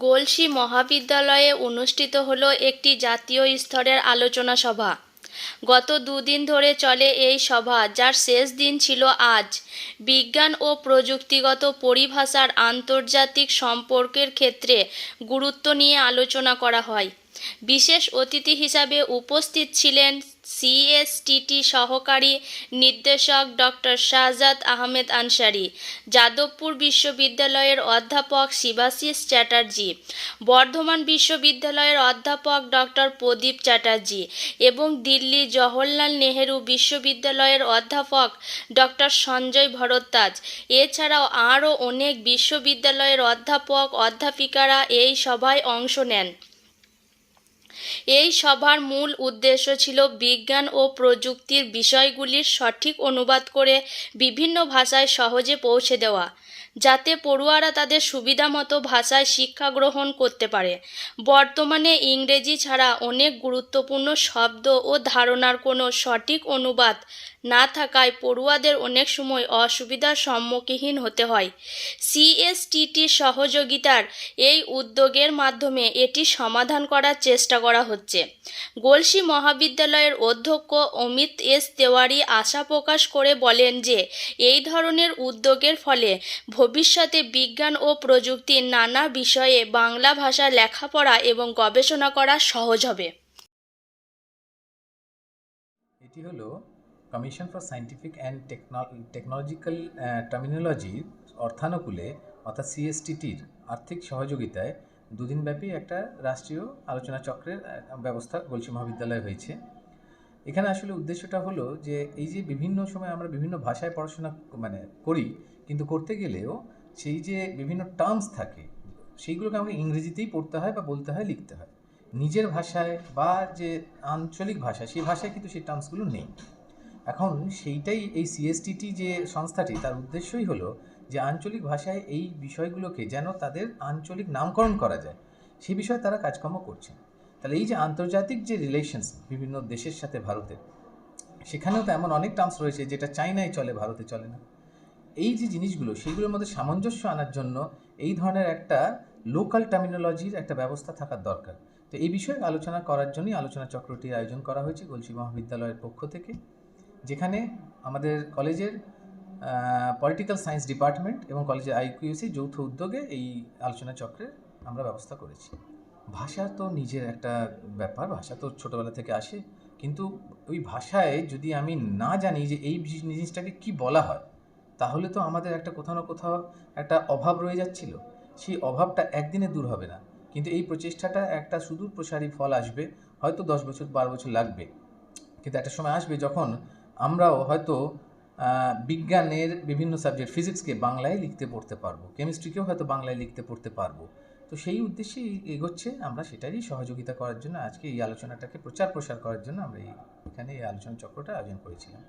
গলসি মহাবিদ্যালয়ে অনুষ্ঠিত হলো একটি জাতীয় স্তরের আলোচনা সভা। গত দুদিন ধরে চলে এই সভা, যার শেষ দিন ছিল আজ। বিজ্ঞান ও প্রযুক্তিগত পরিভাষার আন্তর্জাতিক সম্পর্কের ক্ষেত্রে গুরুত্ব নিয়ে আলোচনা করা হয়। বিশেষ অতিথি হিসাবে উপস্থিত ছিলেন সিএসটিটি সহকারী নির্দেশক ডক্টর শাহজাদ আহমেদ আনসারি, যাদবপুর বিশ্ববিদ্যালয়ের অধ্যাপক শিবাশিস চ্যাটার্জি, বর্ধমান বিশ্ববিদ্যালয়ের অধ্যাপক ডক্টর প্রদীপ চ্যাটার্জি এবং দিল্লি জওহরলাল নেহেরু বিশ্ববিদ্যালয়ের অধ্যাপক ডক্টর সঞ্জয় ভরদ্বাজ। এছাড়াও আরও অনেক বিশ্ববিদ্যালয়ের অধ্যাপক অধ্যাপিকারা এই সভায় অংশ নেন। এই সভার মূল উদ্দেশ্য ছিল বিজ্ঞান ও প্রযুক্তির বিষয়গুলির সঠিক অনুবাদ করে বিভিন্ন ভাষায় সহজে পৌঁছে দেওয়া, যাতে পড়ুয়ারা তাদের সুবিধামতো ভাষায় শিক্ষা গ্রহণ করতে পারে। বর্তমানে ইংরেজি ছাড়া অনেক গুরুত্বপূর্ণ শব্দ ও ধারণার কোনো সঠিক অনুবাদ না থাকায় পড়ুয়াদের অনেক সময় অসুবিধার সম্মুখীন হতে হয়। সিএসটিটির সহযোগিতার এই উদ্যোগের মাধ্যমে এটি সমাধান করার চেষ্টা করা হচ্ছে। গলসি মহাবিদ্যালয়ের অধ্যক্ষ অমিত এস তেওয়ারি আশা প্রকাশ করে বলেন যে এই ধরনের উদ্যোগের ফলে ভবিষ্যতে বিজ্ঞান ও প্রযুক্তির নানা বিষয়ে বাংলা ভাষায় লেখাপড়া এবং গবেষণা করা সহজ হবে। এটি হলো commission for scientific and technological টার্মিনোলজির অর্থানুকূলে অর্থাৎ সিএসটিটির আর্থিক সহযোগিতায় দুদিনব্যাপী একটা রাষ্ট্রীয় আলোচনা চক্রের ব্যবস্থা গলসি মহাবিদ্যালয়ে হয়েছে। এখানে আসলে উদ্দেশ্যটা হলো যে এই যে বিভিন্ন সময় আমরা বিভিন্ন ভাষায় পড়াশোনা করি, কিন্তু করতে গেলেও সেই যে বিভিন্ন টার্মস থাকে সেইগুলোকে আমাকে ইংরেজিতেই পড়তে হয় বা বলতে হয়, লিখতে হয়। নিজের ভাষায় বা যে আঞ্চলিক ভাষা, সেই ভাষায় কিন্তু সেই টার্মসগুলো নেই। এখন সেইটাই এই সিএসটিটি যে সংস্থাটি, তার উদ্দেশ্যই হলো যে আঞ্চলিক ভাষায় এই বিষয়গুলোকে যেন তাদের আঞ্চলিক নামকরণ করা যায়, সেই বিষয়ে তারা কাজকর্ম করছে। তাহলে এই যে আন্তর্জাতিক যে রিলেশনস বিভিন্ন দেশের সাথে ভারতের, সেখানেও তো এমন অনেক টার্মস রয়েছে যেটা চাইনায় চলে, ভারতে চলে না। এই যে জিনিসগুলো, সেইগুলোর মধ্যে সামঞ্জস্য আনার জন্য এই ধরনের একটা লোকাল টার্মিনোলজির একটা ব্যবস্থা থাকার দরকার। তো এই বিষয়ে আলোচনা করার জন্যই আলোচনা চক্রটির আয়োজন করা হয়েছে গলসি মহাবিদ্যালয়ের পক্ষ থেকে, যেখানে আমাদের কলেজের পলিটিক্যাল সায়েন্স ডিপার্টমেন্ট এবং কলেজের আইকিউসি যৌথ উদ্যোগে এই আলোচনা চক্রের আমরা ব্যবস্থা করেছি। ভাষা তো নিজের একটা ব্যাপার, ভাষা তো ছোটোবেলা থেকে আসে, কিন্তু ওই ভাষায় যদি আমি না জানি যে এই জিনিসটাকে কি বলা হয়, তাহলে তো আমাদের একটা কোথাও না কোথাও একটা অভাব রয়ে যাচ্ছিল। সেই অভাবটা একদিনে দূর হবে না, কিন্তু এই প্রচেষ্টাটা একটা সুদূর প্রসারী ফল আসবে। হয়তো 10 বছর 12 বছর লাগবে, কিন্তু একটা সময় আসবে যখন আমরাও হয়তো বিজ্ঞানের বিভিন্ন সাবজেক্ট, ফিজিক্সকে বাংলায় লিখতে পড়তে পারবো, কেমিস্ট্রিকেও হয়তো বাংলায় লিখতে পড়তে পারবো। তো সেই উদ্দেশ্যেই এগোচ্ছে। আমরা সেটারই সহযোগিতা করার জন্য আজকে এই আলোচনাটাকে প্রচার প্রসার করার জন্য আমরা এখানে এই আলোচনা চক্রটা আয়োজন করেছিলাম।